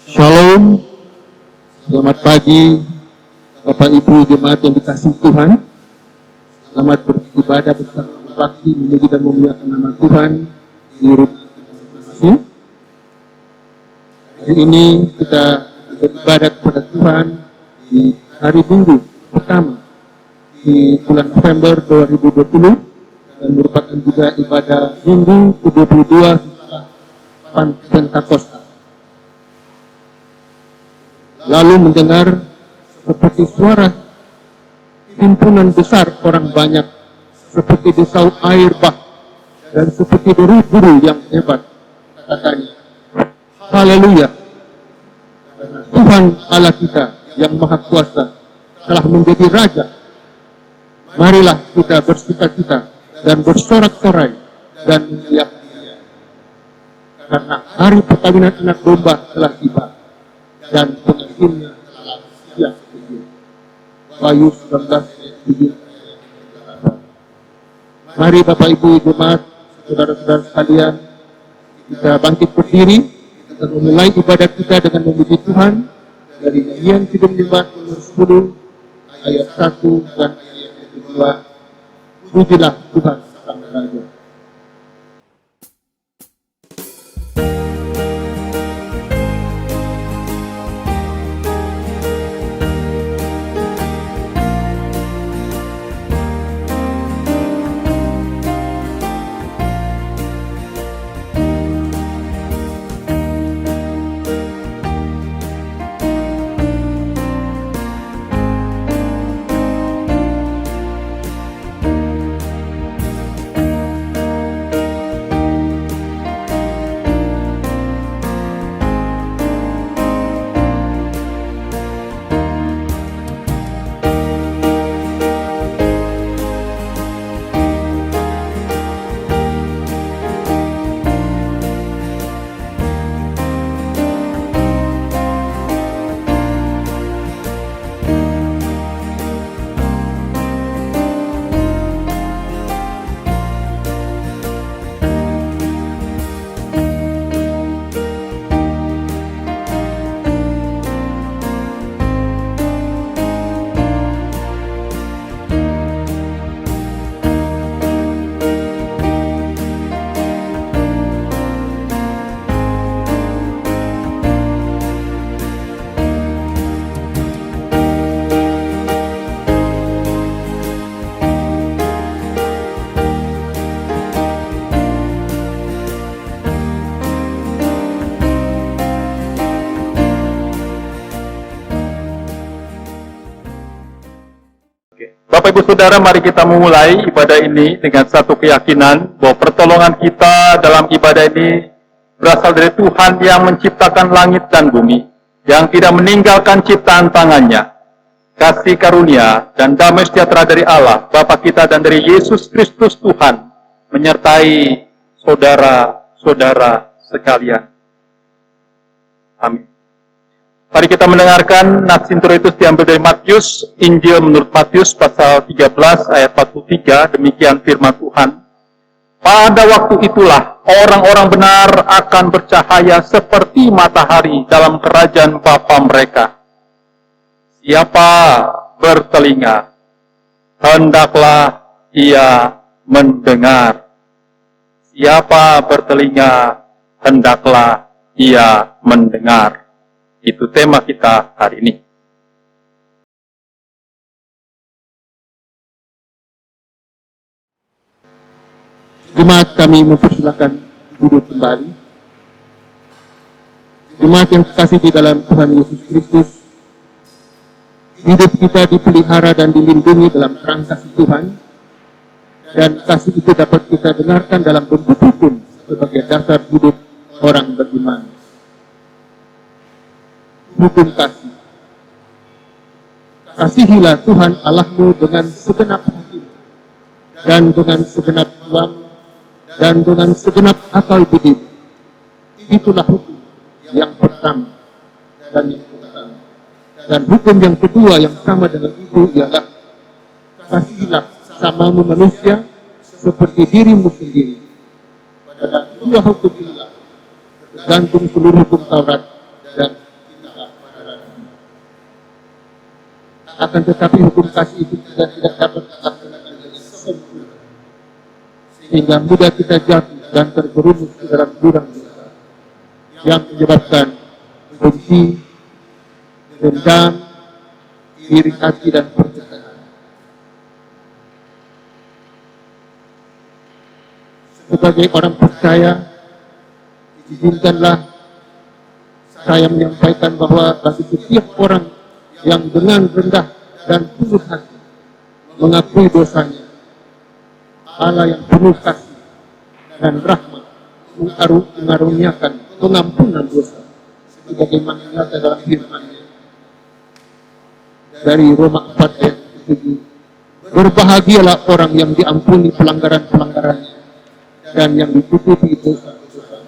Shalom, selamat pagi Bapak Ibu jemaat yang dikasihi Tuhan. Selamat beribadah bersama bakti memuji dan memuliakan nama Tuhan di rumah masing-masing. Hari ini kita beribadah kepada Tuhan di hari Minggu pertama di bulan November 2020 dan merupakan juga ibadah Minggu ke-22 setelah Pentakosta. Lalu mendengar seperti suara himpunan besar orang banyak, seperti desau air bah, dan seperti deru guru yang hebat. Katanya, haleluya, Tuhan Allah kita yang maha kuasa telah menjadi Raja. Marilah kita bersukacita dan bersorak-sorai dan memuliakan Dia, karena hari perkawinan anak domba telah tiba dan pengantinnya telah siap sedia. Wahyu 19:7. Mari Bapak Ibu jemaat, saudara-saudara sekalian, kita bangkit berdiri dan memulai ibadah kita dengan memuji Tuhan dari Nyanyian Kidung Nyembah nomor 10 ayat 1 dan ayat 2. Pujilah Tuhan Sang Raja. Bapak Ibu Saudara, mari kita memulai ibadah ini dengan satu keyakinan bahwa pertolongan kita dalam ibadah ini berasal dari Tuhan yang menciptakan langit dan bumi, yang tidak meninggalkan ciptaan tangannya. Kasih karunia dan damai sejahtera dari Allah, Bapa kita dan dari Yesus Kristus Tuhan, menyertai saudara-saudara sekalian. Amin. Mari kita mendengarkan nats introitus diambil dari Matius, Injil menurut Matius pasal 13 ayat 43, demikian firman Tuhan. Pada waktu itulah orang-orang benar akan bercahaya seperti matahari dalam kerajaan Bapa mereka. Siapa bertelinga, hendaklah ia mendengar. Siapa bertelinga, hendaklah ia mendengar. Itu tema kita hari ini. Jemaat, kami mempersilakan duduk kembali. Jemaat yang terkasih di dalam Tuhan Yesus Kristus, hidup kita dipelihara dan dilindungi dalam terang kasih Tuhan, dan kasih itu dapat kita dengarkan dalam bentuk hukum sebagai dasar hidup orang beriman. Hukum kasih. Kasihilah Tuhan Allahmu dengan segenap hati, dan dengan segenap jiwamu, dan dengan segenap akal budi. Itulah hukum yang pertama dan yang utama. Dan hukum yang kedua yang sama dengan itu ialah kasihilah samamu manusia seperti dirimu sendiri. Pada dua hukum inilah tergantung seluruh hukum Taurat dan Akan tetapi hukum kasih itu juga tidak dapat dilaksanakan dengan sempurna, sehingga mudah kita jatuh dan terjerumus ke dalam jurang dosa yang menyebabkan benci, dendam, iri hati, dan perpecahan. Sebagai orang percaya, izinkanlah saya menyampaikan bahwa bagi setiap orang yang dengan rendah dan tulus hati mengakui dosanya, Allah yang penuh kasih dan rahmat mengaruniakan pengampunan dosa sebagaimana nyata dalam firman-Nya dari Roma 4 ayat 7. Berbahagialah orang yang diampuni pelanggaran-pelanggarannya dan yang ditutupi dosa-dosa.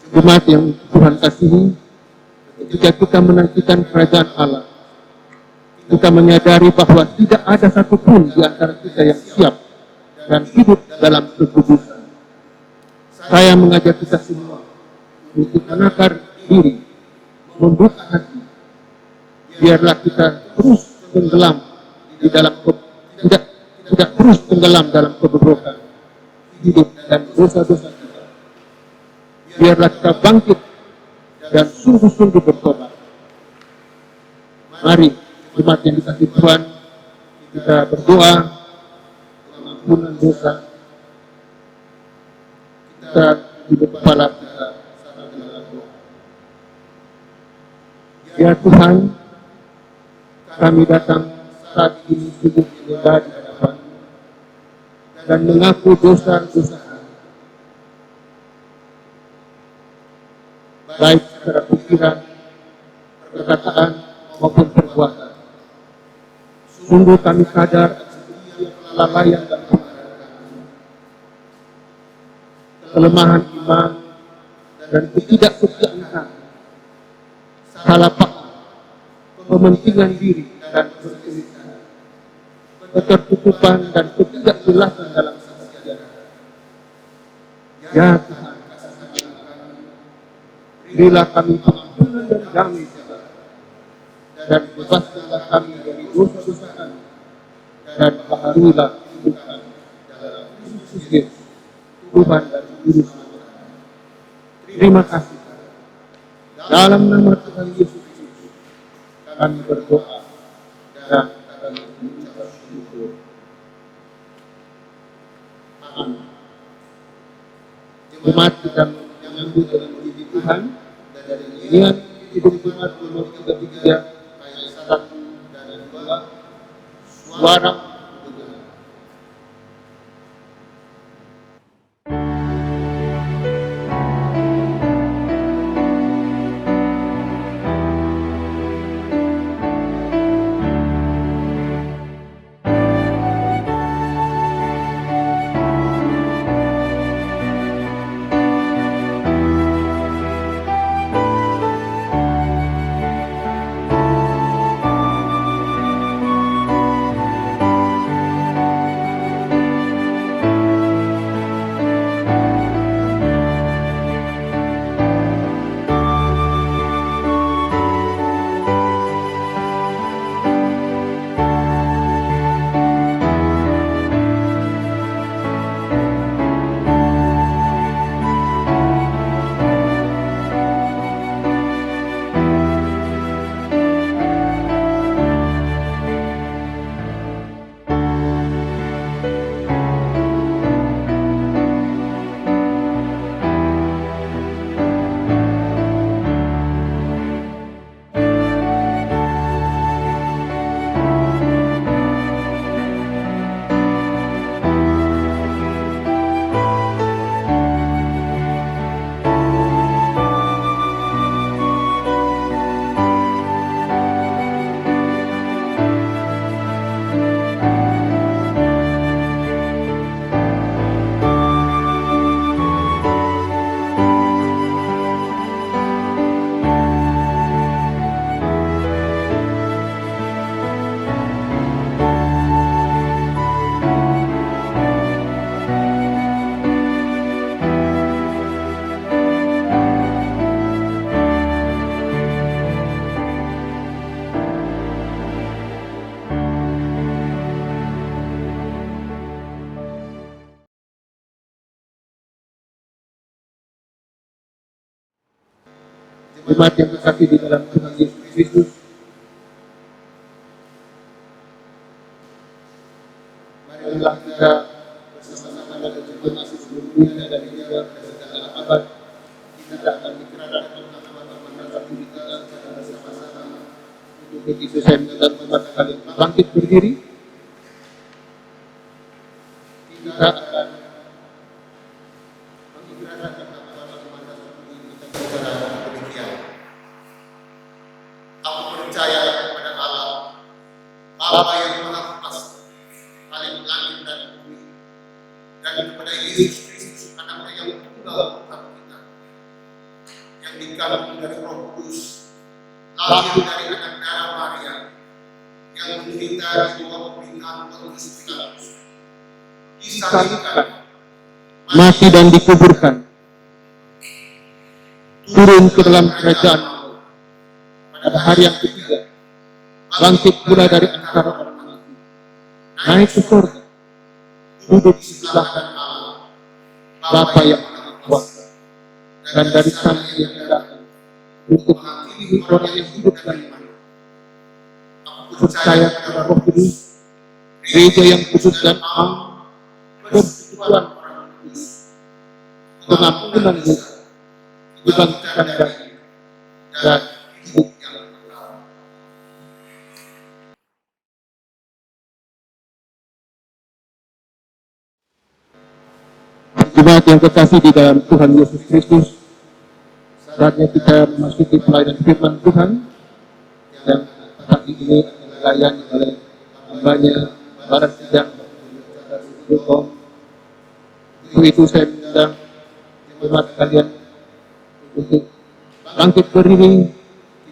Jemaat yang Tuhan kasihi, ketika kita menantikan kerajaan Allah, kita menyadari bahwa tidak ada satupun di antara kita yang siap dan hidup dalam kekudusan. Saya mengajak kita semua untuk menakar diri, membuka hati. Biarlah kita terus tenggelam di dalam tidak terus tenggelam dalam kebobrokan hidup dan dosa-dosa kita. Biarlah kita bangkit dan sungguh-sungguh bertobat. Mari, jemaat yang dikasihi Tuhan, kita berdoa pengampunan dosa. Kita hidup kepala kita sama dengan doa. Ya Tuhan, kami datang saat ini sungguh menyembah di hadapan-Mu dan mengaku dosa-dosa kami, baik secara pikiran, perkataan, maupun perbuatan. Sungguh kami sadar setiap kelalaian dan kelemahan iman dan ketidaksetiaan kami, salah paham, kepentingan diri dan perselisihan, ketertutupan dan ketidakjelasan dalam keseharian. Ya Tuhan, berilah kami pengampunan dan damai sejahtera, dan bebaskanlah kami dari dosa-dosa kami, dan baharuilah hidup kami dalam Kristus Yesus, Tuhan dan Juru Selamat kami. Terima kasih. Dalam nama Tuhan Yesus Kristus, kami berdoa dan kami mengucap syukur. Amin. Jemaat kita menyambut dengan puji Tuhan dari nyanyian hidup Jemaat nomor 33 ayat 1 dan 2, suara bergema. Jemaat yang terkasih di dalam Tuhan Yesus Kristus, marilah kita bersama-sama dalam jemaat seluruh dunia dan juga segala abad. Kita akan dikerahkan teman-teman satu kita secara bersama-sama. Untuk begitu saya minta teman kalian bangkit berdiri. Kita akan mengikrarkan teman-teman satu kita secara demikian. Aku percaya kepada Allah, Bapa yang Maha Kuasa, Paling langit dan bumi, dan kepada Yesus Kristus, Anaknya yang tunggal Tuhan kita, yang dikandung dari Roh Kudus, lahir dari anak darah Maria, yang menderita di bawah pemerintahan Pontius Pilatus, disalibkan, mati dan dikuburkan, turun ke dalam kerajaan Allah. Pada hari yang ketiga, bangkit pula dari antara orang mati, naik ke surga, duduk di sebelah kanan Allah, Bapa yang Maha Kuasa, dan dari sana dia datang untuk menghakimi orang yang hidup dan mati. Aku percaya kepada Roh Kudus, gereja yang kudus dan am, persekutuan orang kudus, pengampunan dosa, kebangkitan dari dan hidup yang kekal. Jemaat yang kekasih di dalam Tuhan Yesus Kristus, saatnya kita memasuki pelayanan firman Tuhan yang pagi ini dilayani oleh hambanya Barat Sidang Untuk itu saya minta jemaat kalian untuk bangkit berdiri,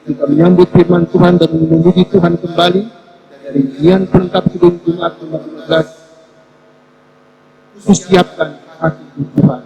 kita menyambut firman Tuhan dan memuji Tuhan kembali dari nyanyian pelengkap sebelum Jumat nomor 12. Siapkan hati Tuhan.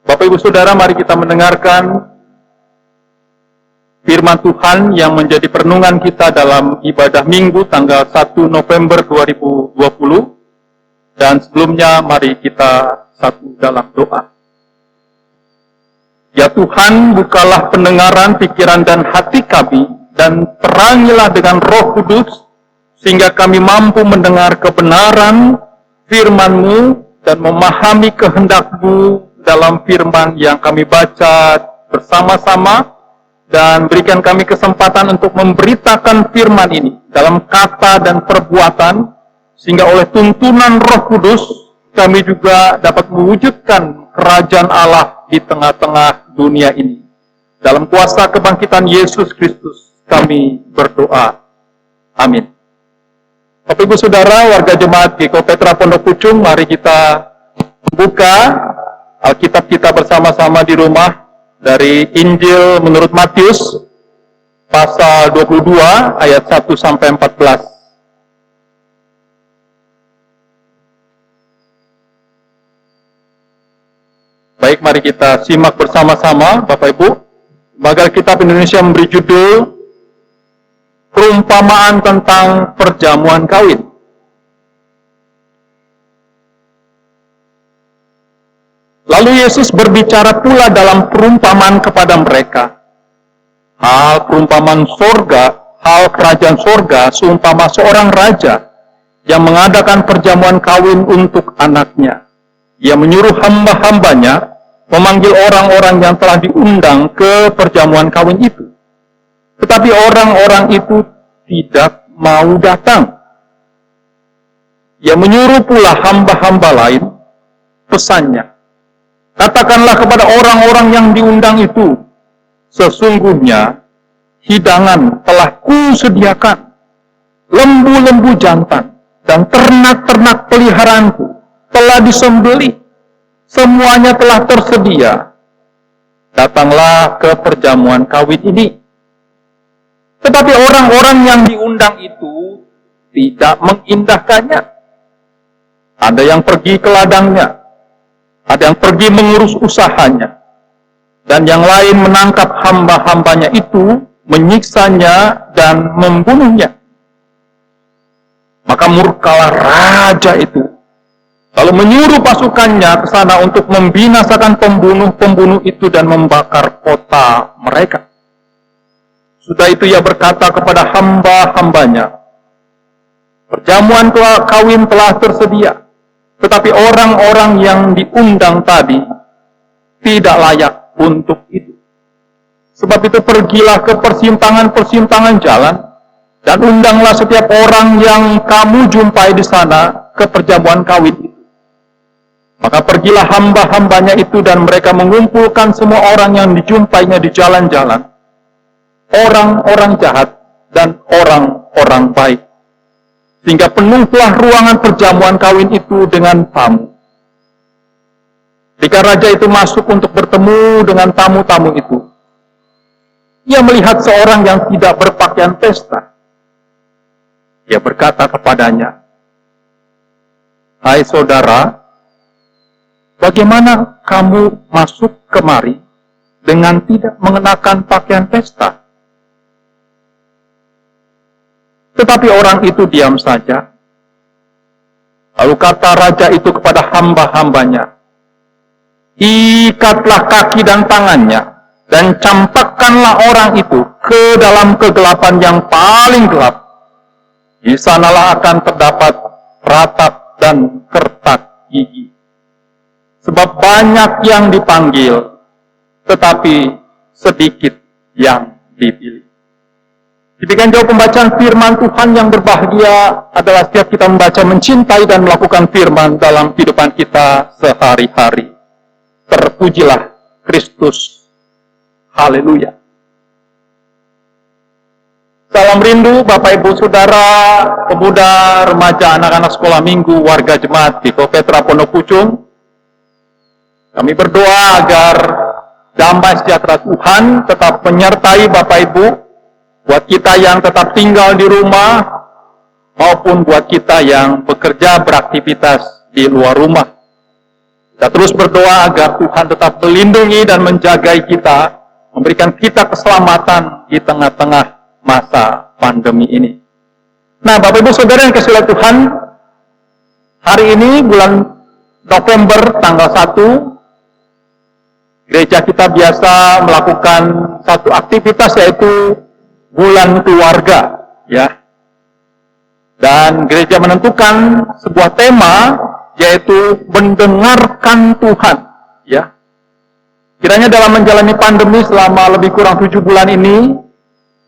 Bapak Ibu Saudara, mari kita mendengarkan firman Tuhan yang menjadi perenungan kita dalam ibadah Minggu tanggal 1 November 2020. Dan sebelumnya mari kita satu dalam doa. Ya Tuhan, bukalah pendengaran, pikiran, dan hati kami, dan terangilah dengan Roh Kudus, sehingga kami mampu mendengar kebenaran firman-Mu dan memahami kehendak-Mu dalam firman yang kami baca bersama-sama, dan berikan kami kesempatan untuk memberitakan firman ini dalam kata dan perbuatan, sehingga oleh tuntunan Roh Kudus, kami juga dapat mewujudkan kerajaan Allah di tengah-tengah dunia ini. Dalam kuasa kebangkitan Yesus Kristus, kami berdoa. Amin. Bapak Ibu Saudara, warga jemaat GKI Petra Pondok Pucung, mari kita buka Alkitab kita bersama-sama di rumah dari Injil menurut Matius, pasal 22, ayat 1 sampai 14. Baik, mari kita simak bersama-sama, Bapak Ibu. Bagal Kitab Indonesia memberi judul Perumpamaan tentang Perjamuan Kawin. Lalu Yesus berbicara pula dalam perumpamaan kepada mereka. Hal perumpamaan sorga, hal kerajaan sorga, seumpama seorang raja yang mengadakan perjamuan kawin untuk anaknya. Ia menyuruh hamba-hambanya memanggil orang-orang yang telah diundang ke perjamuan kawin itu. Tetapi orang-orang itu tidak mau datang. Ia menyuruh pula hamba-hamba lain, pesannya, katakanlah kepada orang-orang yang diundang itu, sesungguhnya hidangan telah kusediakan, lembu-lembu jantan dan ternak-ternak peliharaanku telah disembelih, semuanya telah tersedia. Datanglah ke perjamuan kawin ini. Tetapi orang-orang yang diundang itu tidak mengindahkannya. Ada yang pergi ke ladangnya, ada yang pergi mengurus usahanya, dan yang lain menangkap hamba-hambanya itu, menyiksanya dan membunuhnya. Maka murkalah raja itu, lalu menyuruh pasukannya ke sana untuk membinasakan pembunuh-pembunuh itu dan membakar kota mereka. Sudah itu ia berkata kepada hamba-hambanya, perjamuan kawin telah tersedia, tetapi orang-orang yang diundang tadi tidak layak untuk itu. Sebab itu pergilah ke persimpangan-persimpangan jalan, dan undanglah setiap orang yang kamu jumpai di sana ke perjamuan kawin itu. Maka pergilah hamba-hambanya itu, dan mereka mengumpulkan semua orang yang dijumpainya di jalan-jalan, orang-orang jahat dan orang-orang baik, sehingga penuhlah ruangan perjamuan kawin itu dengan tamu. Ketika raja itu masuk untuk bertemu dengan tamu-tamu itu, ia melihat seorang yang tidak berpakaian pesta. Ia berkata kepadanya, "Hai saudara, bagaimana kamu masuk kemari dengan tidak mengenakan pakaian pesta?" Tetapi orang itu diam saja. Lalu kata raja itu kepada hamba-hambanya, "Ikatlah kaki dan tangannya, dan campakkanlah orang itu ke dalam kegelapan yang paling gelap. Di sanalah akan terdapat ratap dan kertak gigi. Sebab banyak yang dipanggil, tetapi sedikit yang dipilih." Demikian jauh pembacaan firman Tuhan. Yang berbahagia adalah setiap kita membaca, mencintai, dan melakukan firman dalam kehidupan kita sehari-hari. Terpujilah Kristus. Haleluya. Salam rindu Bapak Ibu Saudara, pemuda, remaja, anak-anak sekolah minggu, warga jemaat GKI Petra Pondok Pucung. Kami berdoa agar damai sejahtera Tuhan tetap menyertai Bapak Ibu, buat kita yang tetap tinggal di rumah, maupun buat kita yang bekerja beraktivitas di luar rumah. Kita terus berdoa agar Tuhan tetap melindungi dan menjagai kita, memberikan kita keselamatan di tengah-tengah masa pandemi ini. Nah, Bapak Ibu Saudara yang kasih oleh Tuhan, hari ini bulan November tanggal 1, gereja kita biasa melakukan satu aktivitas yaitu bulan keluarga, ya. Dan gereja menentukan sebuah tema yaitu mendengarkan Tuhan, ya. Kiranya dalam menjalani pandemi selama lebih kurang 7 bulan ini,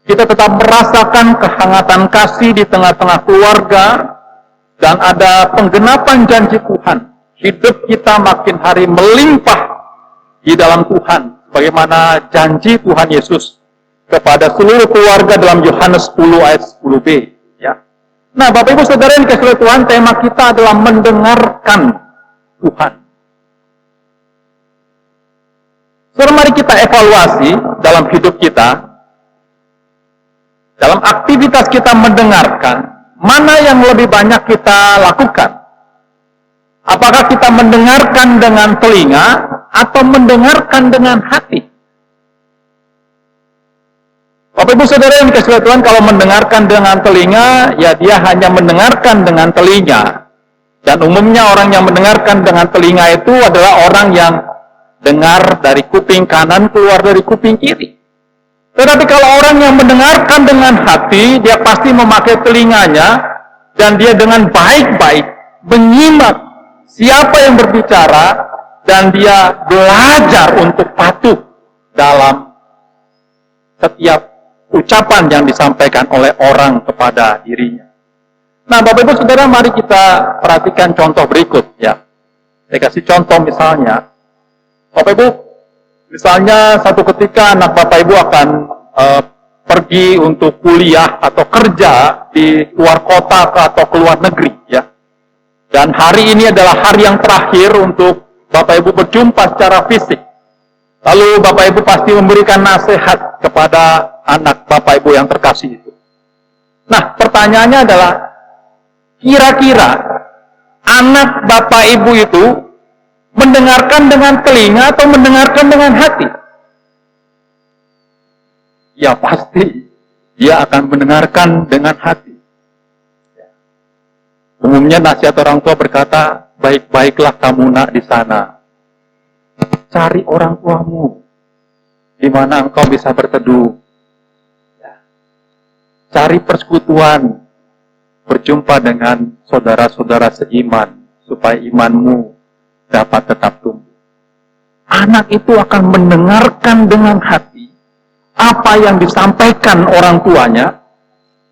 kita tetap merasakan kehangatan kasih di tengah-tengah keluarga, dan ada penggenapan janji Tuhan. Hidup kita makin hari melimpah di dalam Tuhan, bagaimana janji Tuhan Yesus kepada seluruh keluarga dalam Yohanes 10 ayat 10b. Ya. Nah, Bapak Ibu Saudara yang dikasihi Tuhan, tema kita adalah mendengarkan Tuhan. Saudara, mari kita evaluasi dalam hidup kita, dalam aktivitas kita mendengarkan, mana yang lebih banyak kita lakukan? Apakah kita mendengarkan dengan telinga atau mendengarkan dengan hati? Bapak Ibu Saudara yang dikasihi Tuhan, kalau mendengarkan dengan telinga, ya dia hanya mendengarkan dengan telinga. Dan umumnya orang yang mendengarkan dengan telinga itu adalah orang yang dengar dari kuping kanan keluar dari kuping kiri. Tetapi kalau orang yang mendengarkan dengan hati, dia pasti memakai telinganya, dan dia dengan baik-baik menyimak siapa yang berbicara, dan dia belajar untuk patuh dalam setiap ucapan yang disampaikan oleh orang kepada dirinya. Nah, Bapak Ibu Saudara, mari kita perhatikan contoh berikut, ya. Saya kasih contoh misalnya, Bapak Ibu, misalnya satu ketika anak Bapak Ibu akan pergi untuk kuliah atau kerja di luar kota atau ke luar negeri, ya. Dan hari ini adalah hari yang terakhir untuk Bapak Ibu berjumpa secara fisik. Lalu Bapak Ibu pasti memberikan nasihat kepada anak Bapak Ibu yang terkasih itu. Nah, pertanyaannya adalah, kira-kira anak Bapak Ibu itu mendengarkan dengan telinga atau mendengarkan dengan hati? Ya pasti dia akan mendengarkan dengan hati. Umumnya nasihat orang tua berkata, baik-baiklah kamu nak di sana. Cari orang tuamu, di mana engkau bisa berteduh. Cari persekutuan, berjumpa dengan saudara-saudara seiman, supaya imanmu dapat tetap tumbuh. Anak itu akan mendengarkan dengan hati apa yang disampaikan orang tuanya,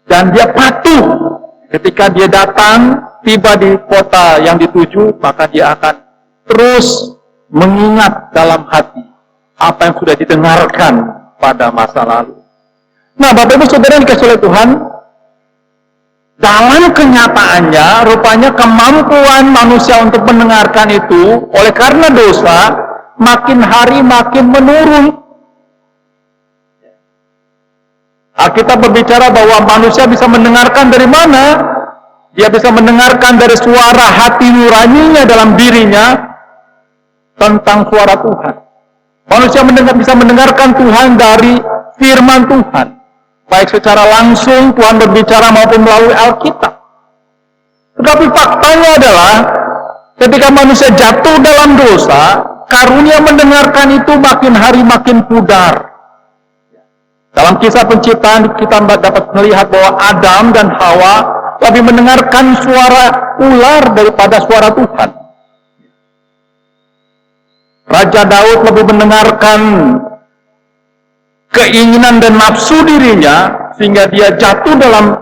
dan dia patuh. Ketika dia datang, tiba di kota yang dituju, maka dia akan terus mengingat dalam hati apa yang sudah didengarkan pada masa lalu. Nah, Bapak Ibu Saudara yang dikasihi oleh Tuhan, dalam kenyataannya, rupanya kemampuan manusia untuk mendengarkan itu, oleh karena dosa, makin hari makin menurun. Alkitab berbicara bahwa manusia bisa mendengarkan dari mana? Dia bisa mendengarkan dari suara hati nuraninya dalam dirinya tentang suara Tuhan. Manusia bisa mendengarkan Tuhan dari firman Tuhan. Baik secara langsung Tuhan berbicara maupun melalui Alkitab. Tetapi faktanya adalah ketika manusia jatuh dalam dosa, karunia mendengarkan itu makin hari makin pudar. Dalam kisah penciptaan kita dapat melihat bahwa Adam dan Hawa lebih mendengarkan suara ular daripada suara Tuhan. Raja Daud lebih mendengarkan keinginan dan nafsu dirinya, sehingga dia jatuh dalam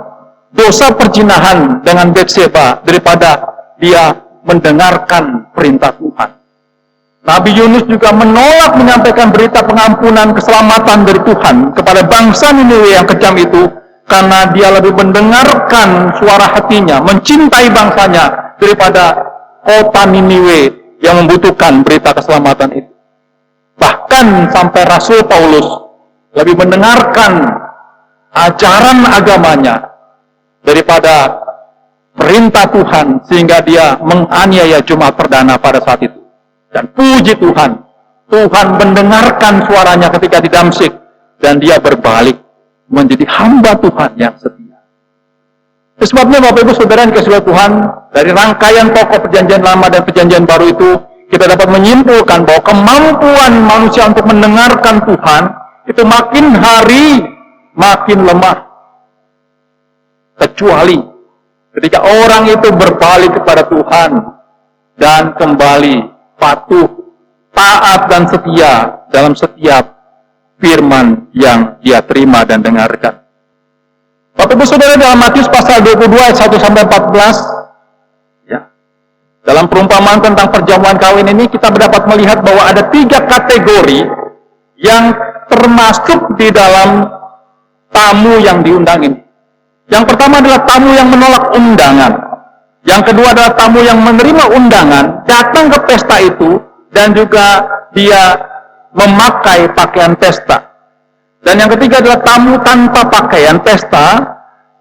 dosa perzinahan dengan Batseba daripada dia mendengarkan perintah Tuhan. Nabi Yunus juga menolak menyampaikan berita pengampunan keselamatan dari Tuhan kepada bangsa Niniwe yang kejam itu, karena dia lebih mendengarkan suara hatinya, mencintai bangsanya daripada kota Niniwe yang membutuhkan berita keselamatan itu. Bahkan sampai Rasul Paulus lebih mendengarkan ajaran agamanya daripada perintah Tuhan, sehingga dia menganiaya Jumat perdana pada saat itu. Dan puji Tuhan, Tuhan mendengarkan suaranya ketika di Damsyik, dan dia berbalik menjadi hamba Tuhan yang setia. Sebabnya Bapak Ibu Saudara yang dikasihi Tuhan, dari rangkaian tokoh perjanjian lama dan perjanjian baru itu, kita dapat menyimpulkan bahwa kemampuan manusia untuk mendengarkan Tuhan itu makin hari makin lemah. Kecuali ketika orang itu berbalik kepada Tuhan dan kembali patuh, taat dan setia dalam setiap firman yang dia terima dan dengarkan. Bapak Ibu Saudara, dalam Matius pasal 22 ayat 1 sampai 14, ya, dalam perumpamaan tentang perjamuan kawin ini kita dapat melihat bahwa ada 3 kategori yang termasuk di dalam tamu yang diundang ini. Yang pertama adalah tamu yang menolak undangan. Yang kedua adalah tamu yang menerima undangan, datang ke pesta itu, dan juga dia memakai pakaian pesta. Dan yang ketiga adalah tamu tanpa pakaian pesta,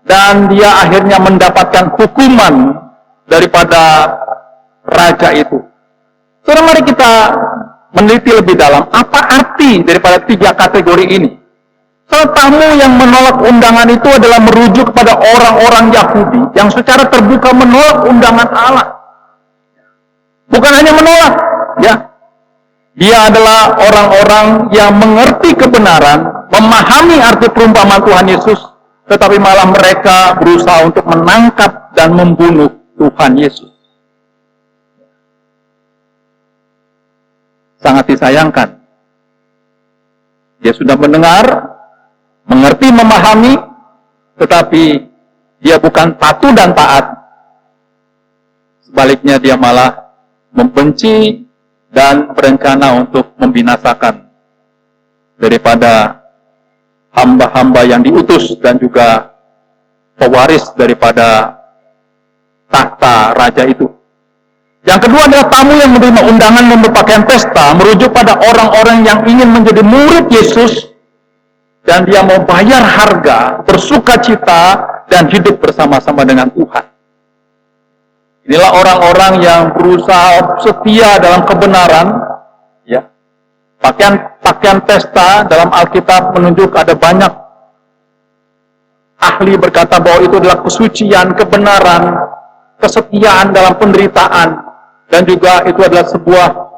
dan dia akhirnya mendapatkan hukuman daripada raja itu. Saudara, mari kita meneliti lebih dalam, apa arti daripada 3 kategori ini. Tamu yang menolak undangan itu adalah merujuk kepada orang-orang Yahudi yang secara terbuka menolak undangan Allah. Bukan hanya menolak, ya. Dia adalah orang-orang yang mengerti kebenaran, memahami arti perumpamaan Tuhan Yesus, tetapi malah mereka berusaha untuk menangkap dan membunuh Tuhan Yesus. Sangat disayangkan. Dia sudah mendengar, mengerti, memahami, tetapi dia bukan patuh dan taat. Sebaliknya dia malah membenci dan berencana untuk membinasakan daripada hamba-hamba yang diutus dan juga pewaris daripada tahta raja itu. Yang kedua adalah tamu yang menerima undangan dan berpakaian pesta, merujuk pada orang-orang yang ingin menjadi murid Yesus, dan dia mau bayar harga, bersuka cita, dan hidup bersama-sama dengan Tuhan. Inilah orang-orang yang berusaha setia dalam kebenaran. Ya. Pakaian pesta dalam Alkitab menunjuk ada banyak ahli berkata bahwa itu adalah kesucian, kebenaran, kesetiaan dalam penderitaan, dan juga itu adalah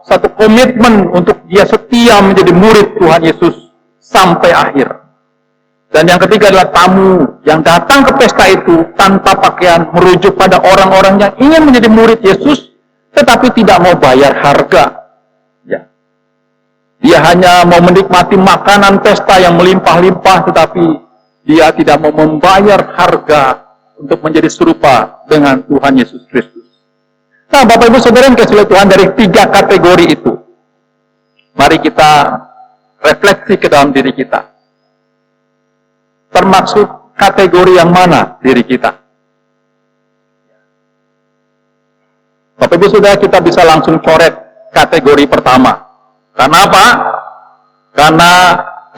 satu komitmen untuk dia setia menjadi murid Tuhan Yesus sampai akhir. Dan yang ketiga adalah tamu yang datang ke pesta itu tanpa pakaian, merujuk pada orang-orang yang ingin menjadi murid Yesus tetapi tidak mau bayar harga. Ya. Dia hanya mau menikmati makanan pesta yang melimpah-limpah, tetapi dia tidak mau membayar harga untuk menjadi serupa dengan Tuhan Yesus Kristus. Nah, Bapak Ibu Saudara yang kasih Tuhan, dari 3 kategori itu, mari kita refleksi ke dalam diri kita. Termasuk kategori yang mana diri kita? Bapak Ibu Saudara, kita bisa langsung coret kategori pertama. Karena apa? Karena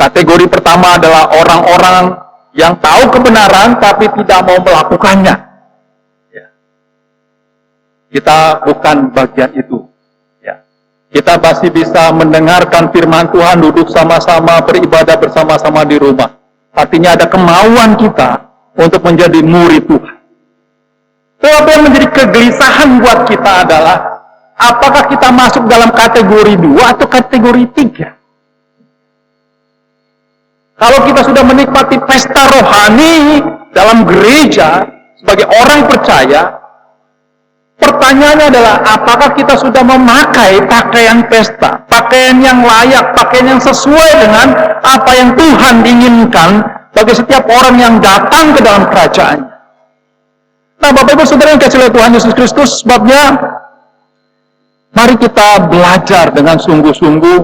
kategori pertama adalah orang-orang yang tahu kebenaran tapi tidak mau melakukannya. Ya. Kita bukan bagian itu. Ya. Kita masih bisa mendengarkan firman Tuhan, duduk sama-sama, beribadah bersama-sama di rumah. Artinya ada kemauan kita untuk menjadi murid Tuhan. Tetapi yang menjadi kegelisahan buat kita adalah, apakah kita masuk dalam kategori 2 atau kategori 3? Kalau kita sudah menikmati pesta rohani dalam gereja sebagai orang percaya, pertanyaannya adalah, apakah kita sudah memakai pakaian pesta, pakaian yang layak, pakaian yang sesuai dengan apa yang Tuhan inginkan bagi setiap orang yang datang ke dalam kerajaan. Nah, Bapak Ibu Saudara yang kasih Tuhan Yesus Kristus, sebabnya mari kita belajar dengan sungguh-sungguh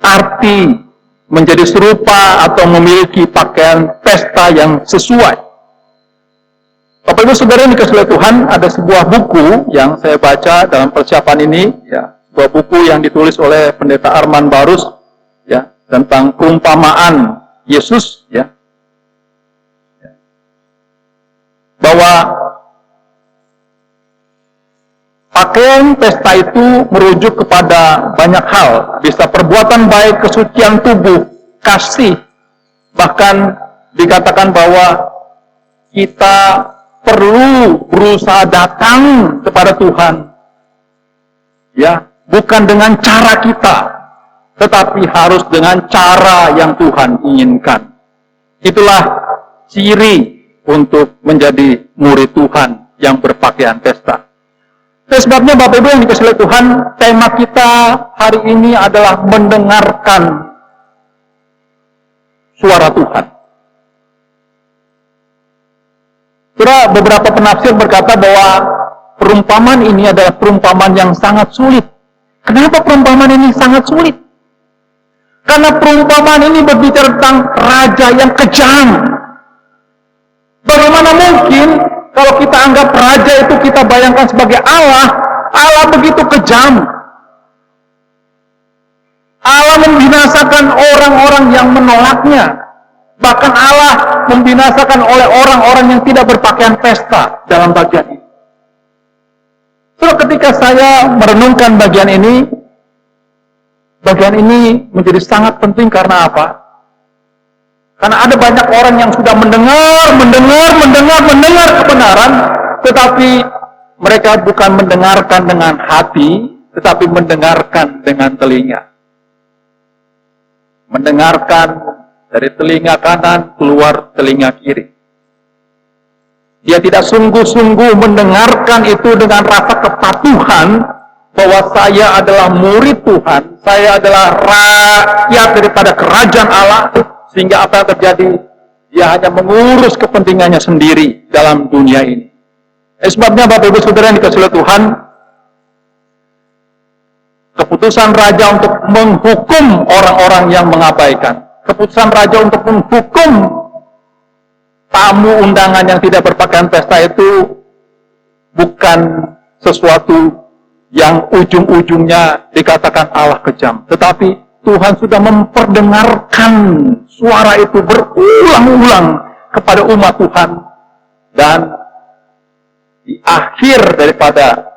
arti menjadi serupa atau memiliki pakaian pesta yang sesuai. Bapak Ibu Saudara yang dikasihi Tuhan, ada sebuah buku yang saya baca dalam persiapan ini, ya, sebuah buku yang ditulis oleh Pendeta Arman Barus, ya, tentang perumpamaan Yesus, ya, bahwa pakaian pesta itu merujuk kepada banyak hal, bisa perbuatan baik, kesucian tubuh, kasih, bahkan dikatakan bahwa kita perlu berusaha datang kepada Tuhan, ya, bukan dengan cara kita, tetapi harus dengan cara yang Tuhan inginkan. Itulah ciri untuk menjadi murid Tuhan yang berpakaian pesta. Sebabnya Bapak Ibu yang dikasihi Tuhan, tema kita hari ini adalah mendengarkan suara Tuhan. Kira beberapa penafsir berkata bahwa perumpamaan ini adalah perumpamaan yang sangat sulit. Kenapa perumpamaan ini sangat sulit? Karena perumpamaan ini berbicara tentang raja yang kejam. Bagaimana mungkin kalau kita anggap raja itu kita bayangkan sebagai Allah, Allah begitu kejam. Allah membinasakan orang-orang yang menolaknya. Bahkan Allah membinasakan oleh orang-orang yang tidak berpakaian pesta dalam bagian ini. So, ketika saya merenungkan bagian ini menjadi sangat penting karena apa? Karena ada banyak orang yang sudah mendengar kebenaran, tetapi mereka bukan mendengarkan dengan hati, tetapi mendengarkan dengan telinga. Mendengarkan dari telinga kanan keluar telinga kiri. Dia tidak sungguh-sungguh mendengarkan itu dengan rasa kepatuhan bahwa saya adalah murid Tuhan, saya adalah rakyat daripada kerajaan Allah, sehingga apa yang terjadi? Dia hanya mengurus kepentingannya sendiri dalam dunia ini. Sebabnya Bapak Ibu Saudara yang dikasihi Tuhan, keputusan raja untuk menghukum orang-orang yang mengabaikan, keputusan raja untuk menghukum tamu undangan yang tidak berpakaian pesta itu bukan sesuatu yang ujung-ujungnya dikatakan Allah kejam. Tetapi Tuhan sudah memperdengarkan suara itu berulang-ulang kepada umat Tuhan. Dan di akhir daripada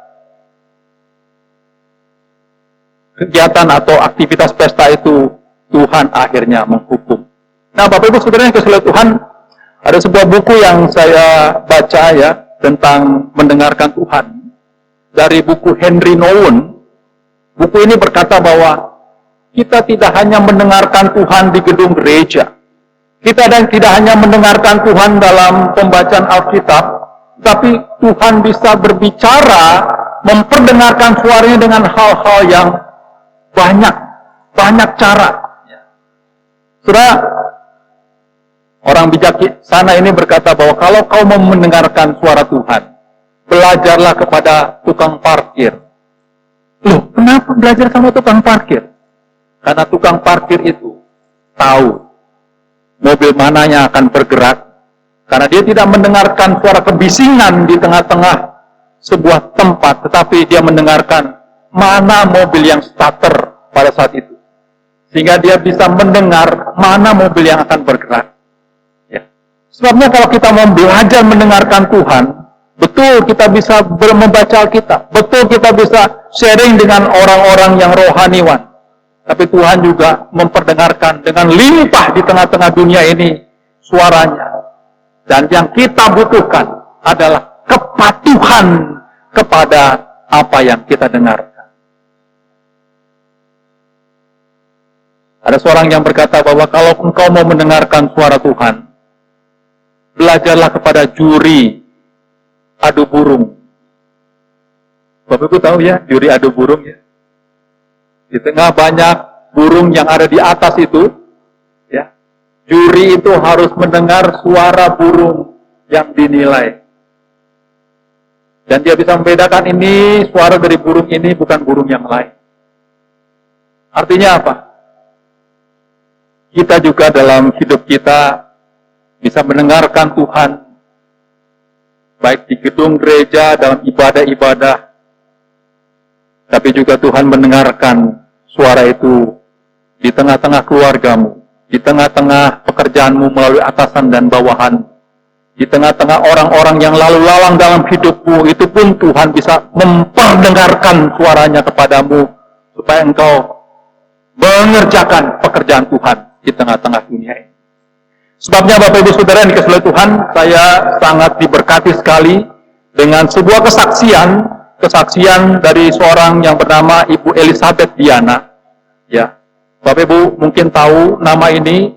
kegiatan atau aktivitas pesta itu, Tuhan akhirnya menghukum. Nah, Bapak Ibu Saudara yang dikasihi Tuhan, ada sebuah buku yang saya baca ya tentang mendengarkan Tuhan. Dari buku Henry Nouwen. Buku ini berkata bahwa kita tidak hanya mendengarkan Tuhan di gedung gereja. Kita tidak hanya mendengarkan Tuhan dalam pembacaan Alkitab, tapi Tuhan bisa berbicara, memperdengarkan suaranya dengan hal-hal yang banyak cara. Saudara, orang bijaksana ini berkata bahwa kalau kau mau mendengarkan suara Tuhan, belajarlah kepada tukang parkir. Loh, kenapa belajar sama tukang parkir? Karena tukang parkir itu tahu mobil mana yang akan bergerak. Karena dia tidak mendengarkan suara kebisingan di tengah-tengah sebuah tempat, tetapi dia mendengarkan mana mobil yang starter pada saat itu. Sehingga dia bisa mendengar mana mobil yang akan bergerak. Ya. Sebabnya kalau kita mau belajar mendengarkan Tuhan, betul kita bisa membaca Alkitab, betul kita bisa sharing dengan orang-orang yang rohaniwan. Tapi Tuhan juga memperdengarkan dengan limpah di tengah-tengah dunia ini suaranya. Dan yang kita butuhkan adalah kepatuhan kepada apa yang kita dengarkan. Ada seorang yang berkata bahwa kalau engkau mau mendengarkan suara Tuhan, belajarlah kepada juri adu burung. Bapak Ibu tahu ya, juri adu burung ya. Di tengah banyak burung yang ada di atas itu, ya, juri itu harus mendengar suara burung yang dinilai. Dan dia bisa membedakan ini suara dari burung ini bukan burung yang lain. Artinya apa? Kita juga dalam hidup kita bisa mendengarkan Tuhan, baik di gedung gereja, dalam ibadah-ibadah, tapi juga Tuhan mendengarkan suara itu di tengah-tengah keluargamu, di tengah-tengah pekerjaanmu melalui atasan dan bawahan, di tengah-tengah orang-orang yang lalu lalang dalam hidupmu, itu pun Tuhan bisa memperdengarkan suaranya kepadamu, supaya engkau mengerjakan pekerjaan Tuhan di tengah-tengah dunia ini. Sebabnya Bapak Ibu Saudara yang dikasihi Tuhan, saya sangat diberkati sekali dengan sebuah kesaksian kesaksian dari seorang yang bernama Ibu Elizabeth Diana. Ya, Bapak Ibu mungkin tahu nama ini.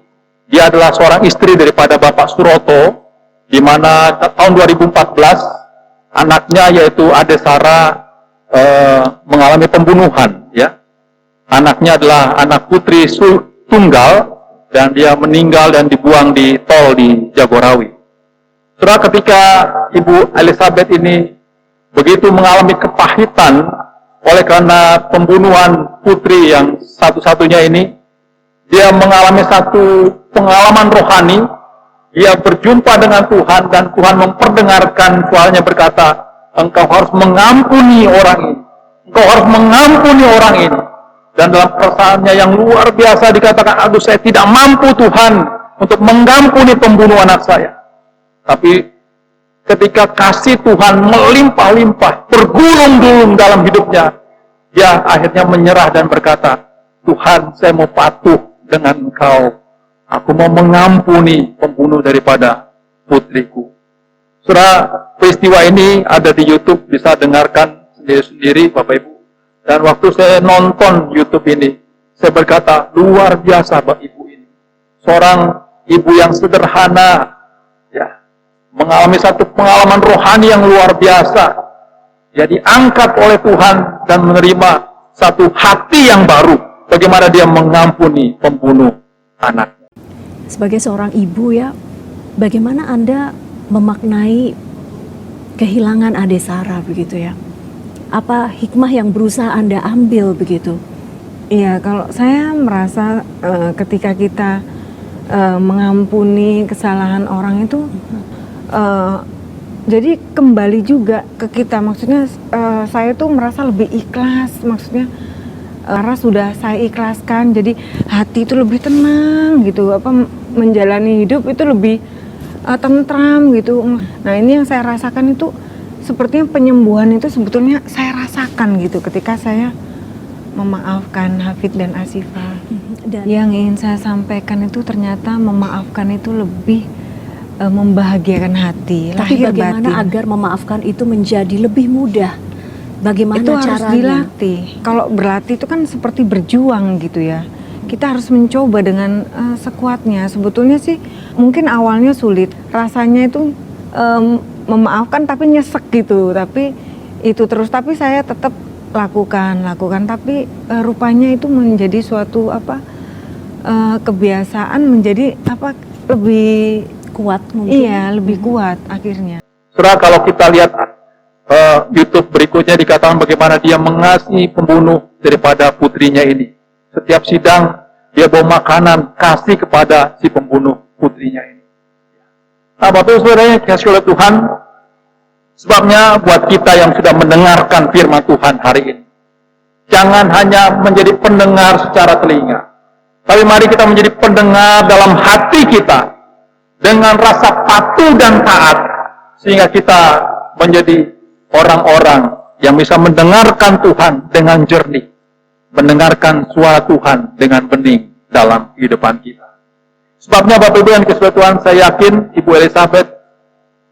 Dia adalah seorang istri daripada Bapak Suroto, di mana tahun 2014 anaknya yaitu Ade Sarah mengalami pembunuhan. Ya, anaknya adalah anak putri tunggal dan dia meninggal dan dibuang di tol di Jagorawi. Setelah ketika Ibu Elizabeth ini begitu mengalami kepahitan oleh karena pembunuhan putri yang satu-satunya ini, dia mengalami satu pengalaman rohani. Dia berjumpa dengan Tuhan dan Tuhan memperdengarkan suaranya berkata, engkau harus mengampuni orang ini. Engkau harus mengampuni orang ini. Dan dalam perasaannya yang luar biasa dikatakan, aduh saya tidak mampu Tuhan untuk mengampuni pembunuh anak saya. Tapi ketika kasih Tuhan melimpah-limpah, bergulung-gulung dalam hidupnya, dia akhirnya menyerah dan berkata, Tuhan saya mau patuh dengan Engkau. Aku mau mengampuni pembunuh daripada putriku. Saudara, peristiwa ini ada di YouTube, bisa dengarkan sendiri-sendiri Bapak Ibu. Dan waktu saya nonton YouTube ini, saya berkata, luar biasa Bapak Ibu ini. Seorang ibu yang sederhana, ya, mengalami satu pengalaman rohani yang luar biasa. Dia diangkat oleh Tuhan dan menerima satu hati yang baru. Bagaimana dia mengampuni pembunuh anaknya. Sebagai seorang ibu ya, bagaimana Anda memaknai kehilangan Ade Sarah begitu ya? Apa hikmah yang berusaha Anda ambil begitu? Iya, kalau saya merasa ketika kita mengampuni kesalahan orang itu, jadi kembali juga ke kita. Maksudnya saya tuh merasa lebih ikhlas, maksudnya karena sudah saya ikhlaskan, jadi hati itu lebih tenang gitu, menjalani hidup itu lebih tentram gitu. Nah ini yang saya rasakan itu, sepertinya penyembuhan itu sebetulnya saya rasakan gitu ketika saya memaafkan Hafid dan Asifa. Dan yang ingin saya sampaikan itu ternyata memaafkan itu lebih membahagiakan hati, tapi lahir bagaimana batin. agar memaafkan itu menjadi lebih mudah? Bagaimana Itu harus caranya? dilatih. Kalau berlatih itu kan seperti berjuang gitu ya. Kita harus mencoba dengan sekuatnya. Sebetulnya sih mungkin awalnya sulit. Rasanya itu memaafkan tapi nyesek gitu. Tapi itu terus. Tapi saya tetap lakukan. Tapi rupanya itu menjadi suatu kebiasaan, menjadi lebih Kuat mungkin. iya lebih kuat akhirnya. Saudara, kalau kita lihat YouTube berikutnya dikatakan bagaimana dia mengasihi pembunuh daripada putrinya ini. Setiap sidang dia bawa makanan kasih kepada si pembunuh putrinya ini. Nah, Bapak Ibu Saudara yang dikasihi oleh Tuhan, sebabnya buat kita yang sudah mendengarkan firman Tuhan hari ini, jangan hanya menjadi pendengar secara telinga, tapi mari kita menjadi pendengar dalam hati kita dengan rasa patuh dan taat, sehingga kita menjadi orang-orang yang bisa mendengarkan Tuhan dengan jernih, mendengarkan suara Tuhan dengan bening dalam kehidupan kita. Sebabnya Bapak Ibu yang dikasihi Tuhan, saya yakin Ibu Elizabeth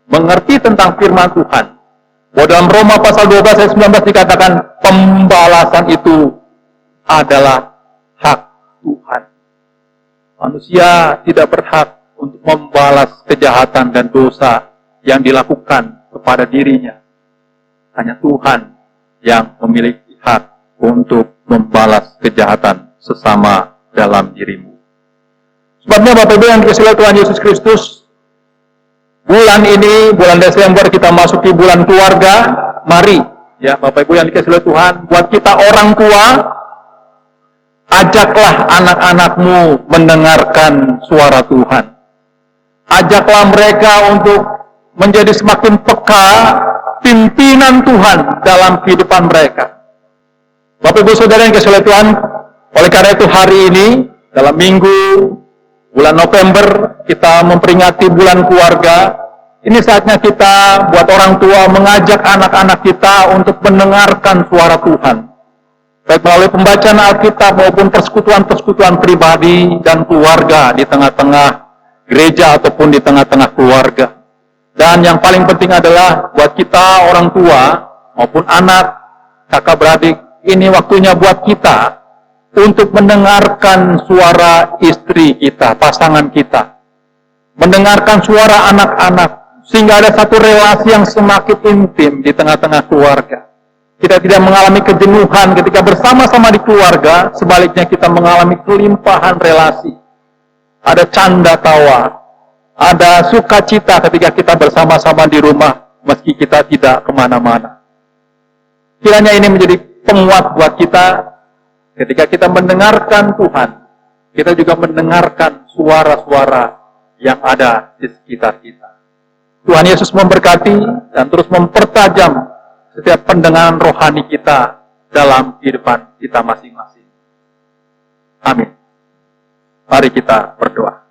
mengerti tentang firman Tuhan. Bahwa dalam Roma pasal 12 ayat 19 dikatakan pembalasan itu adalah hak Tuhan. Manusia tidak berhak untuk membalas kejahatan dan dosa yang dilakukan kepada dirinya. Hanya Tuhan yang memiliki hak untuk membalas kejahatan sesama dalam dirimu. Sebabnya Bapak Ibu yang dikasihi Tuhan Yesus Kristus, bulan ini, bulan Desember kita masuki bulan keluarga. Mari, ya Bapak Ibu yang dikasihi Tuhan, buat kita orang tua, ajaklah anak-anakmu mendengarkan suara Tuhan. Ajaklah mereka untuk menjadi semakin peka pimpinan Tuhan dalam kehidupan mereka. Bapak Ibu Saudara yang dikasihi Tuhan, oleh karena itu hari ini, dalam minggu bulan November, kita memperingati bulan keluarga. Ini saatnya kita buat orang tua mengajak anak-anak kita untuk mendengarkan suara Tuhan. Baik melalui pembacaan Alkitab maupun persekutuan-persekutuan pribadi dan keluarga di tengah-tengah gereja ataupun di tengah-tengah keluarga. Dan yang paling penting adalah buat kita orang tua, maupun anak, kakak beradik, ini waktunya buat kita untuk mendengarkan suara istri kita, pasangan kita. Mendengarkan suara anak-anak, sehingga ada satu relasi yang semakin intim di tengah-tengah keluarga. Kita tidak mengalami kejenuhan ketika bersama-sama di keluarga, sebaliknya kita mengalami kelimpahan relasi. Ada canda tawa, ada sukacita ketika kita bersama-sama di rumah, meski kita tidak kemana-mana. Kiranya ini menjadi penguat buat kita, ketika kita mendengarkan Tuhan, kita juga mendengarkan suara-suara yang ada di sekitar kita. Tuhan Yesus memberkati dan terus mempertajam setiap pendengaran rohani kita dalam kehidupan kita masing-masing. Amin. Mari kita berdoa.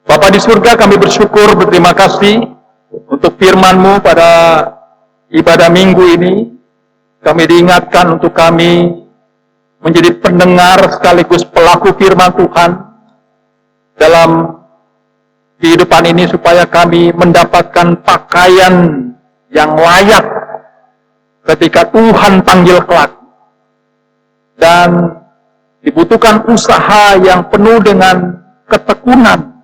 Bapa di surga, kami bersyukur, berterima kasih untuk firman-Mu pada ibadah minggu ini. Kami diingatkan untuk kami menjadi pendengar sekaligus pelaku firman Tuhan dalam kehidupan ini, supaya kami mendapatkan pakaian yang layak ketika Tuhan panggil kelak. Dan dibutuhkan usaha yang penuh dengan ketekunan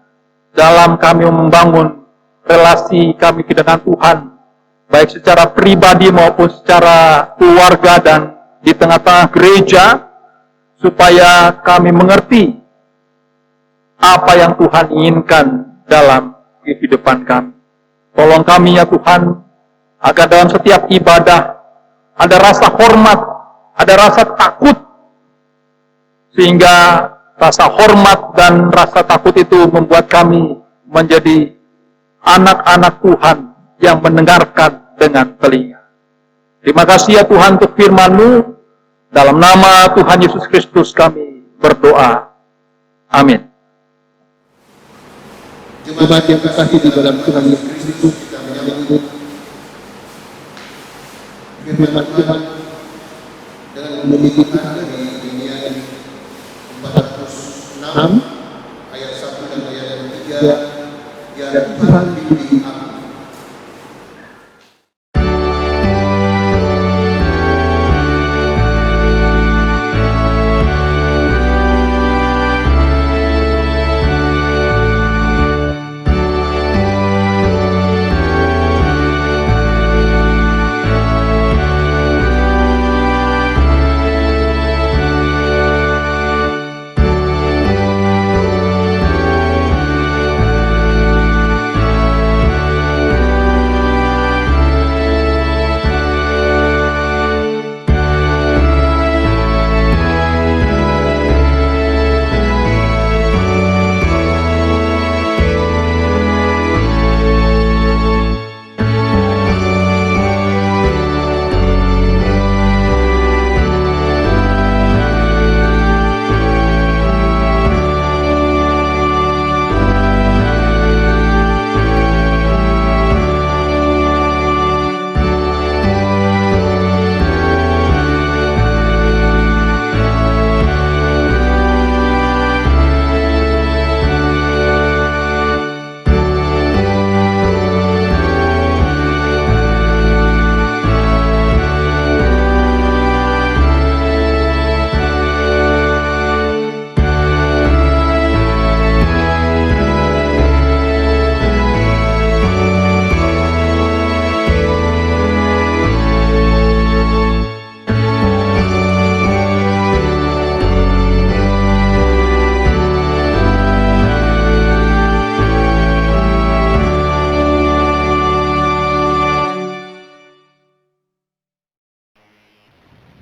dalam kami membangun relasi kami dengan Tuhan, baik secara pribadi maupun secara keluarga dan di tengah-tengah gereja, supaya kami mengerti apa yang Tuhan inginkan dalam kehidupan kami. Tolong kami ya Tuhan, agar dalam setiap ibadah ada rasa hormat, ada rasa takut, sehingga rasa hormat dan rasa takut itu membuat kami menjadi anak-anak Tuhan yang mendengarkan dengan telinga. Terima kasih ya Tuhan untuk firman-Mu. Dalam nama Tuhan Yesus Kristus kami berdoa. Amin. Jemaat yang terkasih di dalam Tuhan Yesus Kristus, kita menyambut firman Tuhan dengan memiliki kita dari Yeremia 46 ayat 1 dan ayat 3. Ya Tuhan bimbing aku.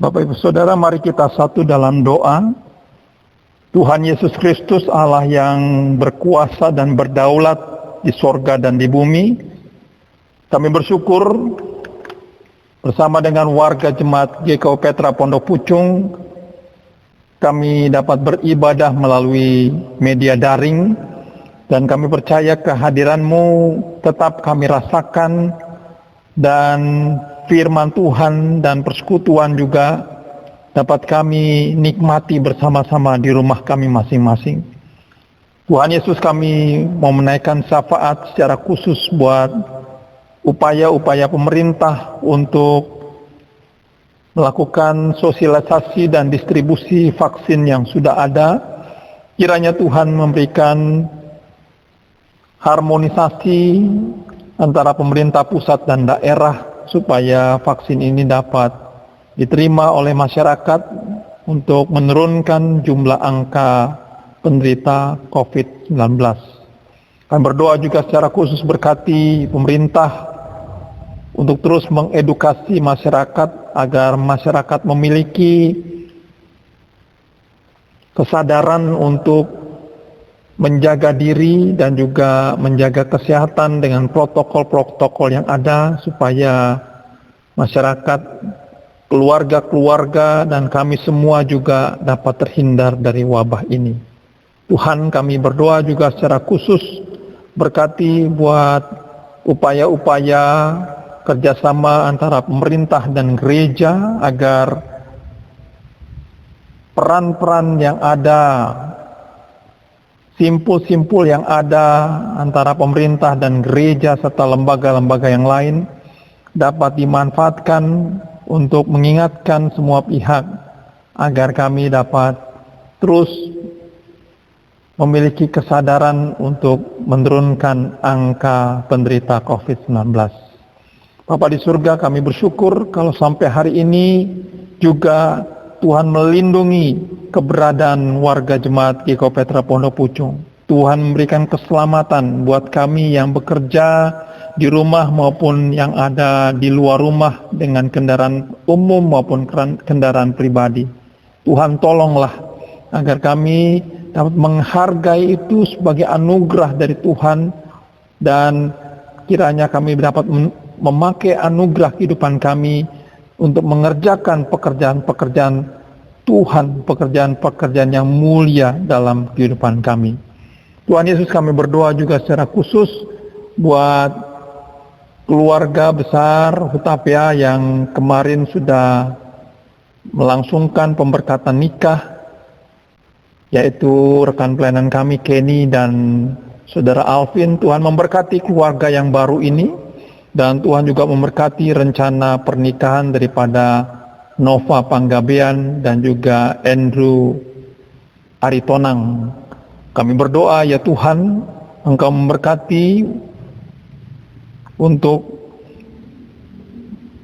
Bapak Ibu Saudara, mari kita satu dalam doa. Tuhan Yesus Kristus, Allah yang berkuasa dan berdaulat di sorga dan di bumi, kami bersyukur bersama dengan warga jemaat GKU Petra Pondok Pucung, kami dapat beribadah melalui media daring, dan kami percaya kehadiran-Mu tetap kami rasakan, dan firman Tuhan dan persekutuan juga dapat kami nikmati bersama-sama di rumah kami masing-masing. Tuhan Yesus, kami mau menaikkan syafaat secara khusus buat upaya-upaya pemerintah untuk melakukan sosialisasi dan distribusi vaksin yang sudah ada. Kiranya Tuhan memberikan harmonisasi antara pemerintah pusat dan daerah supaya vaksin ini dapat diterima oleh masyarakat untuk menurunkan jumlah angka penderita COVID-19. Kami berdoa juga secara khusus berkati pemerintah untuk terus mengedukasi masyarakat agar masyarakat memiliki kesadaran untuk menjaga diri dan juga menjaga kesehatan dengan protokol-protokol yang ada supaya masyarakat, keluarga-keluarga, dan kami semua juga dapat terhindar dari wabah ini. Tuhan, kami berdoa juga secara khusus berkati buat upaya-upaya kerjasama antara pemerintah dan gereja agar peran-peran yang ada, simpul-simpul yang ada antara pemerintah dan gereja serta lembaga-lembaga yang lain dapat dimanfaatkan untuk mengingatkan semua pihak agar kami dapat terus memiliki kesadaran untuk menurunkan angka penderita COVID-19. Bapa di surga, kami bersyukur kalau sampai hari ini juga Tuhan melindungi keberadaan warga jemaat GKI Petra Pondok Pucung. Tuhan memberikan keselamatan buat kami yang bekerja di rumah maupun yang ada di luar rumah dengan kendaraan umum maupun kendaraan pribadi. Tuhan tolonglah agar kami dapat menghargai itu sebagai anugerah dari Tuhan, dan kiranya kami dapat memakai anugerah kehidupan kami untuk mengerjakan pekerjaan-pekerjaan Tuhan, pekerjaan-pekerjaan yang mulia dalam kehidupan kami. Tuhan Yesus, kami berdoa juga secara khusus buat keluarga besar Hutapea yang kemarin sudah melangsungkan pemberkatan nikah, yaitu rekan pelayanan kami Kenny dan saudara Alvin. Tuhan memberkati keluarga yang baru ini, dan Tuhan juga memberkati rencana pernikahan daripada Nova Panggabean dan juga Andrew Aritonang. Kami berdoa, ya Tuhan, Engkau memberkati untuk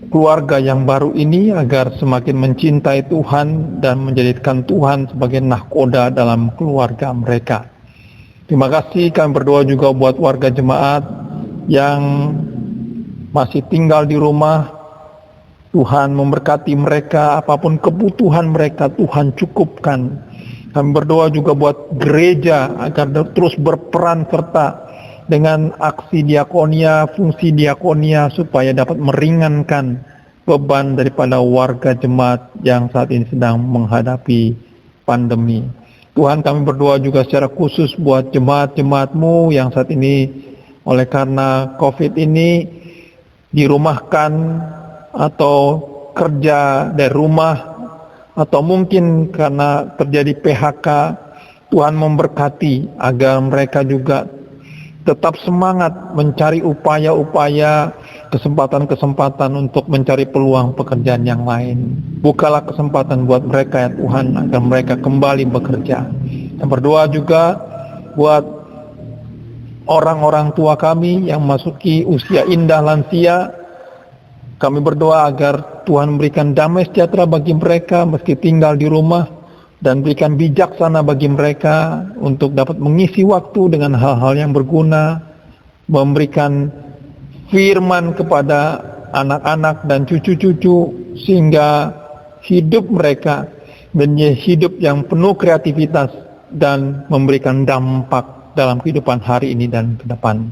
keluarga yang baru ini agar semakin mencintai Tuhan dan menjadikan Tuhan sebagai nahkoda dalam keluarga mereka. Terima kasih. Kami berdoa juga buat warga jemaat yang masih tinggal di rumah. Tuhan memberkati mereka, apapun kebutuhan mereka Tuhan cukupkan. Kami berdoa juga buat gereja agar terus berperan serta dengan aksi diakonia, fungsi diakonia, supaya dapat meringankan beban daripada warga jemaat yang saat ini sedang menghadapi pandemi. Tuhan, kami berdoa juga secara khusus buat jemaat-jemaat-Mu yang saat ini oleh karena COVID ini dirumahkan atau kerja dari rumah, atau mungkin karena terjadi PHK. Tuhan memberkati agar mereka juga tetap semangat mencari upaya-upaya, kesempatan-kesempatan untuk mencari peluang pekerjaan yang lain. Bukalah kesempatan buat mereka, ya Tuhan, agar mereka kembali bekerja. Dan berdoa juga buat orang-orang tua kami yang memasuki usia indah lansia. Kami berdoa agar Tuhan memberikan damai sejahtera bagi mereka meski tinggal di rumah, dan berikan bijaksana bagi mereka untuk dapat mengisi waktu dengan hal-hal yang berguna, memberikan firman kepada anak-anak dan cucu-cucu, sehingga hidup mereka menjadi hidup yang penuh kreativitas dan memberikan dampak dalam kehidupan hari ini dan ke depan.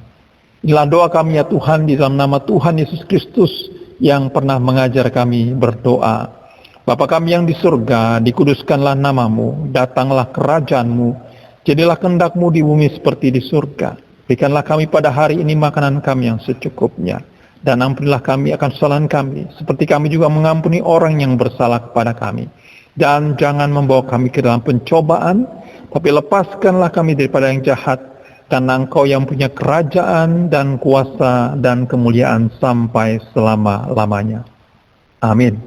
Inilah doa kami, ya Tuhan, di dalam nama Tuhan Yesus Kristus yang pernah mengajar kami berdoa. Bapa kami yang di surga, dikuduskanlah namamu, datanglah kerajaan-Mu, jadilah kehendak-Mu di bumi seperti di surga. Berikanlah kami pada hari ini makanan kami yang secukupnya, dan ampunilah kami akan kesalahan kami, seperti kami juga mengampuni orang yang bersalah kepada kami. Dan jangan membawa kami ke dalam pencobaan, tapi lepaskanlah kami daripada yang jahat, karena Engkau yang punya kerajaan dan kuasa dan kemuliaan sampai selama-lamanya. Amin.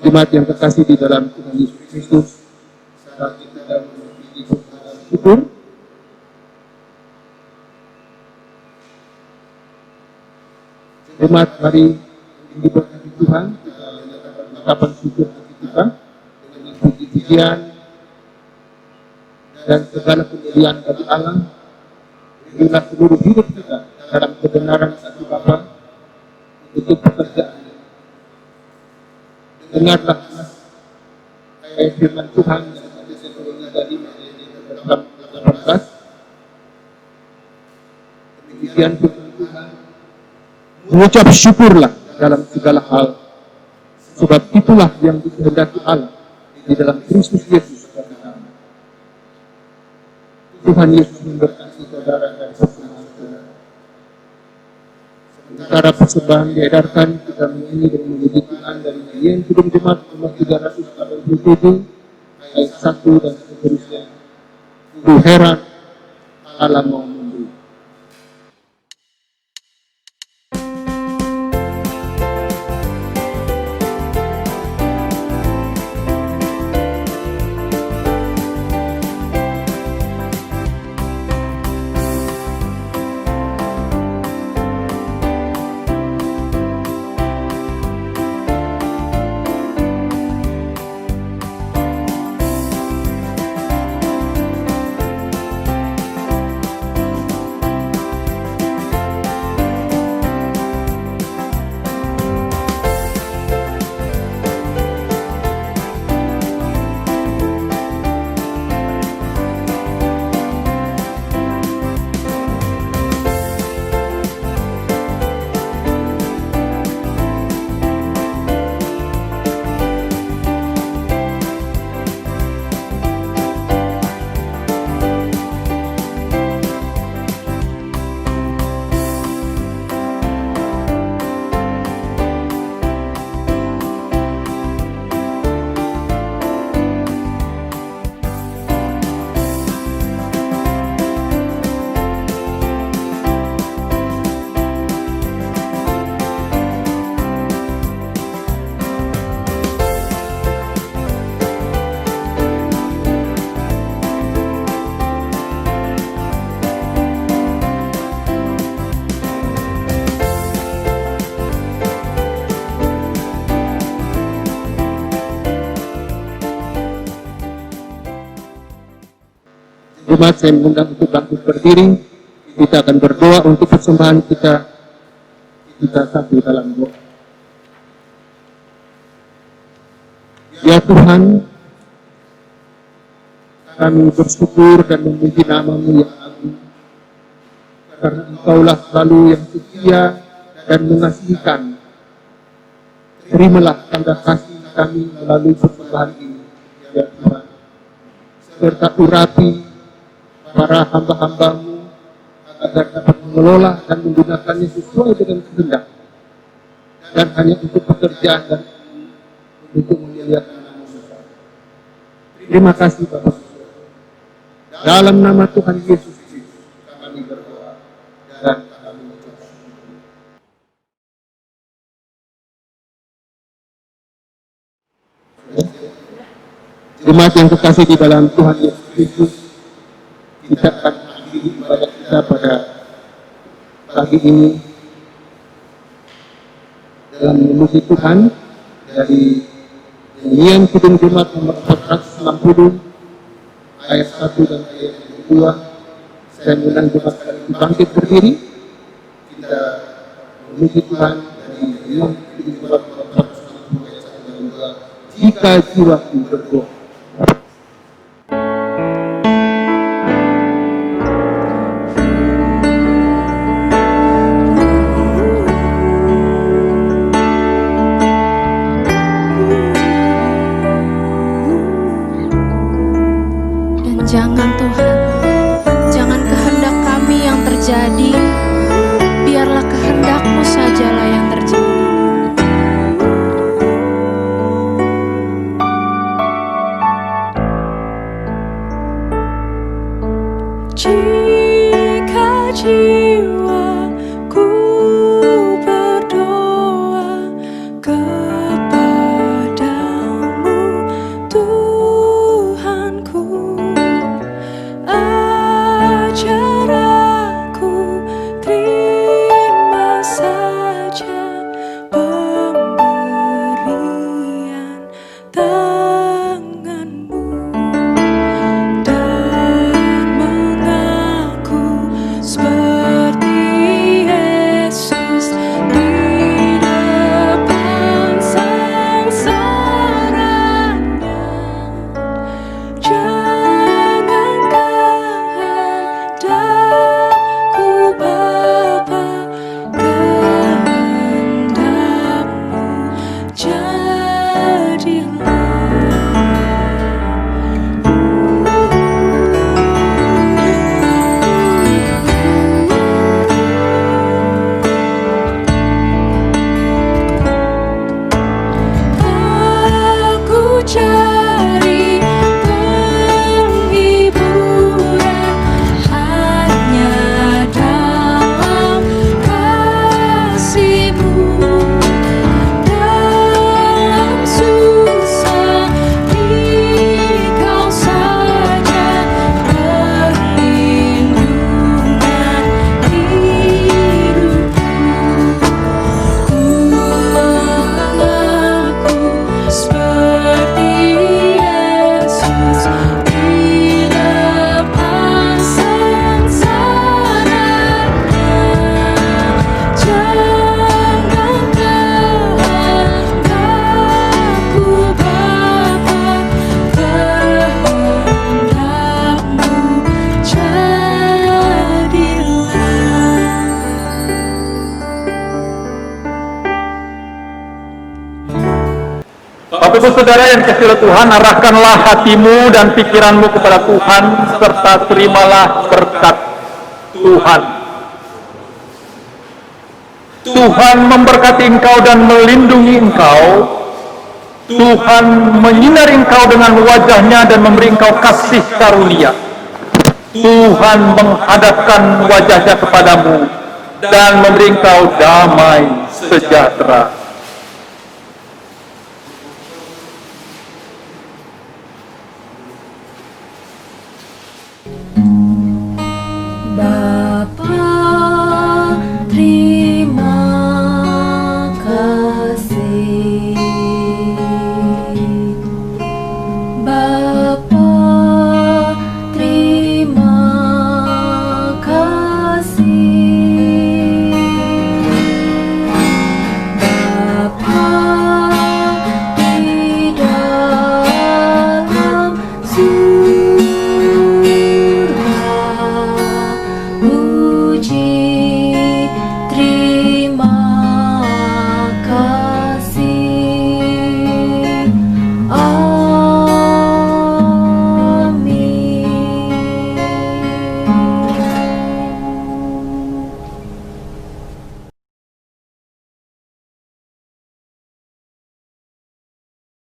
Jemaat yang terkasih di dalam Tuhan Yesus Kristus, saat kita memiliki syukur, jemaat mari diberkati Tuhan, kita menyatakan ungkapan syukur hati kita dengan puji-pujian dan segala kemuliaan bagi Allah. Berilah seluruh hidup kita dalam kebenaran satu Bapa untuk pekerjaan. Dengarlah ayat firman Tuhan yang tadi saya tuliskan tadi ayat 18. Demikian firman Tuhan. Mengucap syukurlah dalam segala hal, sebab itulah yang dikehendaki Allah di dalam Kristus Yesus bagi kami. Tuhan Yesus memberkati saudara dan saudara. Sementara persembahan diedarkan, kita menyanyi dan memuji Tuhan dari nyanyian Kidung Jemaat nomor 387 ayat 1 dan seterusnya. Ku heran Allah mau memberi. Jemaat, saya mengundang untuk bangkit berdiri. Kita akan berdoa untuk persembahan kita. Kita satu dalam doa. Ya Tuhan, kami bersyukur dan memuji nama-Mu yang agung, karena Engkaulah selalu yang setia dan mengasihi kami. Terimalah tanda kasih kami melalui persembahan ini, ya Tuhan, serta urapi para hamba-hamba-Mu agar dapat mengelola dan menggunakannya sesuai dengan kehendak, dan hanya untuk pekerjaan dan untuk memuliakan nama-Mu. Terima kasih Bapak. Dalam nama Tuhan Yesus Kristus kami berdoa dan kami mengucap syukur. Jemaat yang terkasih di dalam Tuhan Yesus Kristus, kita akan mengakhiri ibadah kita pada pagi ini dalam memuji Tuhan dari nyanyian Kidung Jemaat nomor 460 ayat 1 dan ayat 2. Saya mengundang jemaat sekalian bangkit berdiri. Kita memuji Tuhan dari nyanyian Kidung Jemaat nomor 460 ayat 1 dan 2. Jika jiwaku berdoa. Jangan Tuhan, jangan kehendak kami yang terjadi, biarlah kehendak-Mu sajalah yang terjadi. Jika jiwaku berdoa kepadamu, Tuhanku, ajar aku terima saja pemberian tanganmu dan mengaku seperti Yesus di depan sengsaranya. Jangan kehendakku Bapa, kehendakmu jadilah. Aku cari penghiburan hanya dalam kasih-Mu. Dalam susah Engkau saja perlindungan hidupku. Ku mengaku seperti Yesus di depan sengsaranya. Jangan kehendakku Bapa, kehendakmu jadilah. Bapak Ibu Saudara yang dikasihi oleh Tuhan, arahkanlah hatimu dan pikiranmu kepada Tuhan, serta terimalah berkat Tuhan. Tuhan memberkati engkau dan melindungi engkau. Tuhan menyinari engkau dengan wajah-Nya dan memberi engkau kasih karunia. Tuhan menghadapkan wajah-Nya kepadamu dan memberi engkau damai sejahtera.